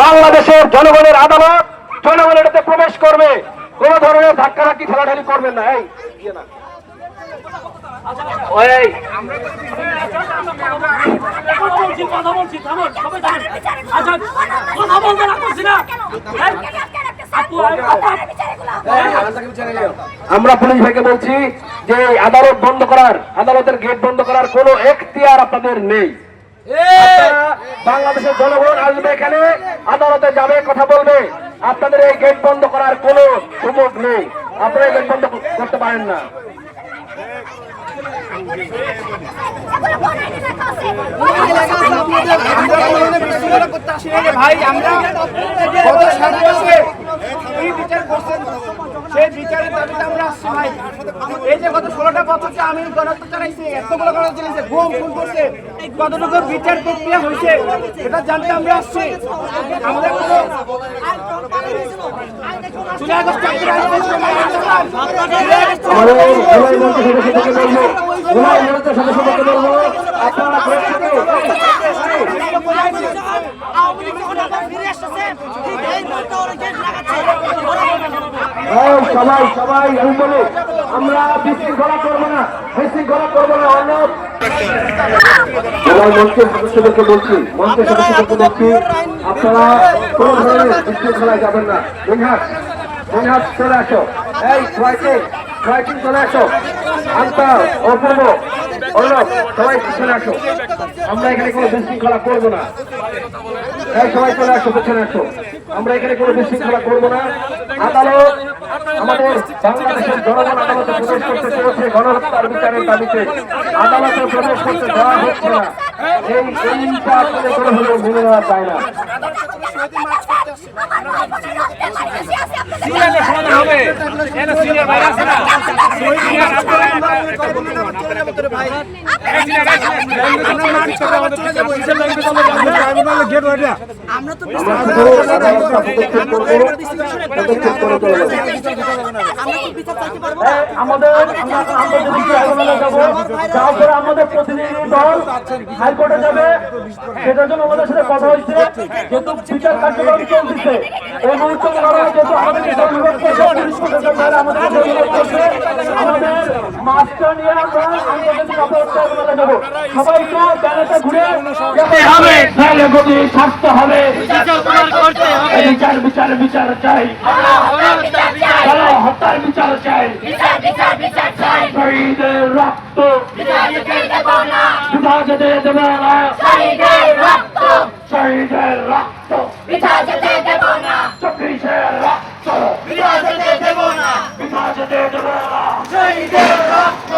বাংলাদেশের জনগণের আদালত জনগণের এটাতে প্রবেশ করবে, কোন ধরনের ধাক্কাধাক্কি ঠেলাঠেলি করবেন না। এই আমরা পুলিশ ভাইকে বলছি যে আদালত বন্ধ করার, আদালতের গেট বন্ধ করার কোনো এখতিয়ার আপনাদের নেই। বাংলাদেশের জনগণ আসবে এখানে, আদালতে যাবে, কথা বলবে, আপনাদের এই গেট বন্ধ করার কোনো সুযোগ নেই। আপনারা গেট বন্ধ করতে পারেন না। ভাই আমরা গত 7 বছরে এই বিচার করছেন, সেই বিচারের দাবিতে আমরা আসছি ভাই। এই যে গত 16টা বছর আমি গণহত্যা চালাইছি, এতগুলো গণহত্যা চালাইছে, গুম খুন করছে, কতটুকু বিচার প্রক্রিয়া হয়েছে এটা জানতে আমরা আসছি। আমাদের কোনো সবাই সবাই আমি বলি আমরা বিশৃঙ্খলা করবো না, বিশৃঙ্খলা করবো না। অন্য মঞ্চের সদস্যদেরকে বলছি, মঞ্চের সদস্যদেরকে বলছি, আপনারা কোন ধরনের বিশৃঙ্খলায় যাবেন না। মিনহাজ চলে আসো, এই ট্রাইকিং চলে আসো, আন্তা অপূর্ব অর্ণব সবাই চলে আসো। আমরা এখানে কোনো বিশৃঙ্খলা করবো না। এই সবাই চলে আসো, পেছনে আসো। আমরা এখানে কোনো বিশৃঙ্খলা করবো না। আদালত আমাদের বাংলাদেশের জনগণ আদালতে প্রবেশ করতে চলেছে গণহত্যার বিচারের দাবিতে, আদালতে প্রবেশ করতে দেওয়া হচ্ছে না। এইটা আসলে করে হলেও মেনে নেওয়া যায় না। আমাদের প্রতিনিধি দল হাইকোর্টে যাবে, সেটার জন্য আমাদের সাথে কথা হয়েছে। যেহেতু বিচার কার্যক্রম চলতেছে, এই মুহূর্তে যেহেতু আমাদের আমাদের মাস্টার নিয়ে আমরা আন্তর্জাতিক অপরাধ ট্রাইব্যুনালে যাবো। সবাইকে ব্যানারটা ঘুরে হবে, তাহলে গতি থাকতে হবে। বিচার বিচার বিচার চাই, হত্যার বিচার চাই, শহীদের রক্ত বৃথা যেতে দেব না, শহীদের রক্ত বৃথা যেতে দেব না, 24-এর রক্ত বৃথা যেতে দেব না, শহীদের রক্ত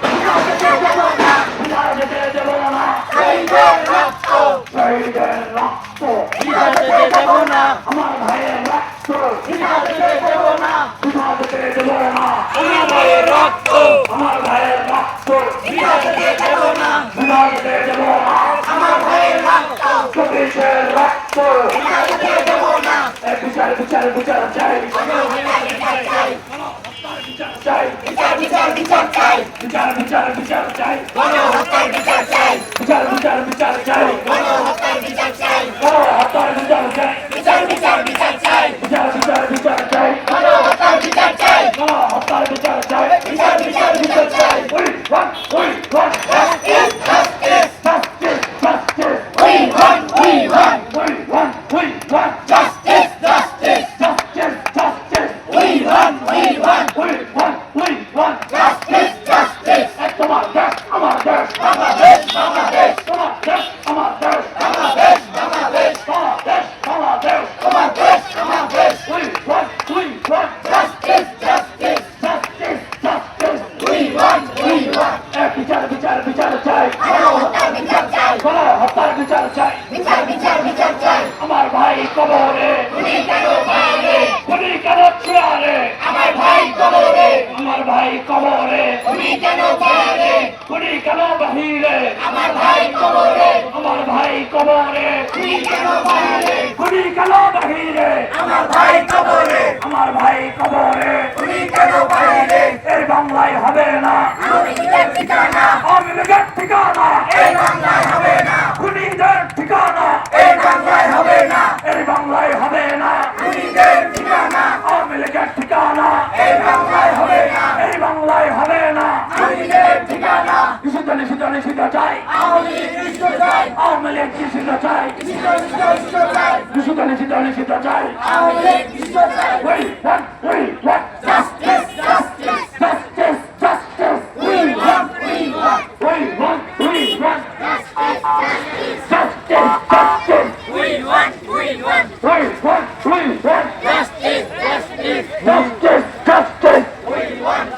বৃথা যেতে দেব না, শহীদের রক্ত বৃথা যেতে দেব না, আমার ভাইয়ের রক্ত বৃথা যেতে দেব না, আমার ভাইয়ের রক্ত বৃথা যেতে দেব না, আমার ভাইয়ের রক্ত 24-এর রক্ত বৃথা যেতে দেব না। বিচার বিচার বিচার চাই, বিচার বিচার বিচার চাই, বিচার বিচার বিচার চাই, গণহত্যার বিচার চাই, বিচার বিচার বিচার চাই, গণহত্যার বিচার চাই, গণহত্যার বিচার চাই, বিচার বিচার বিচার চাই, বিচার বিচার বিচার চাই, গণহত্যার বিচার চাই, গণহত্যার বিচার চাই, বিচার বিচার বিচার চাই। We want justice, justice, justice, justice. We want justice, justice, justice, justice. We want justice, justice. Come on, Bangladesh, Bangladesh, Bangladesh. Come on, Bangladesh, Bangladesh, Bangladesh. Bangladesh, Bangladesh, Bangladesh, Bangladesh. We want justice, justice, justice, justice. We want. বিচার বিচার বিচার চাই, গণহত্যার বিচার চাই, গণহত্যার বিচার চাই, বিচার বিচার বিচার চাই। আমার ভাই কবরে, খুনি কেন বাইরে, খুনি কেন চেয়ারে, আমার ভাই কবরে, আমার ভাই কবরে, খুনি কেন বাইরে, খুনি কেন বাহিরে, আমার ভাই কবরে, আমার ভাই কবরে, খুনি কেন বাইরে, খুনি কেন বাহিরে, আমার ভাই কবরে, আমার ভাই কবরে, খুনি কেন বাইরে। এই বাংলায় হবে না আওয়ামী লীগের ঠিকানা, এই বাংলায় হবে না খুনিদের ঠিকানা, এই নিষিদ্ধ চাই নিষিদ্ধ চাই We want justice. Justice. We want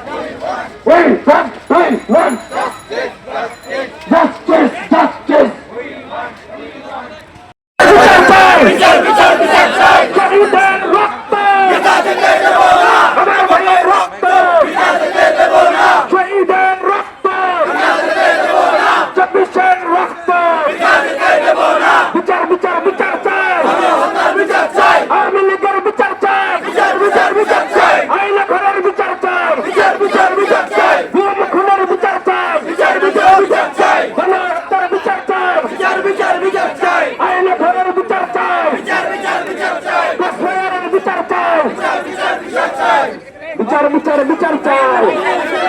justice. We want justice. শহীদের রক্ত আমার ভাইয়ের রক্ত শহীদের রক্ত 24-এর রক্ত বিচার চাই আওয়ামী লীগের বিচার চাই আইনা ঘরের বিচার চাই গুম খুনের বিচার চাই গণহত্যার বিচার চাই আইনা ঘরের বিচার চাই বিচার চাই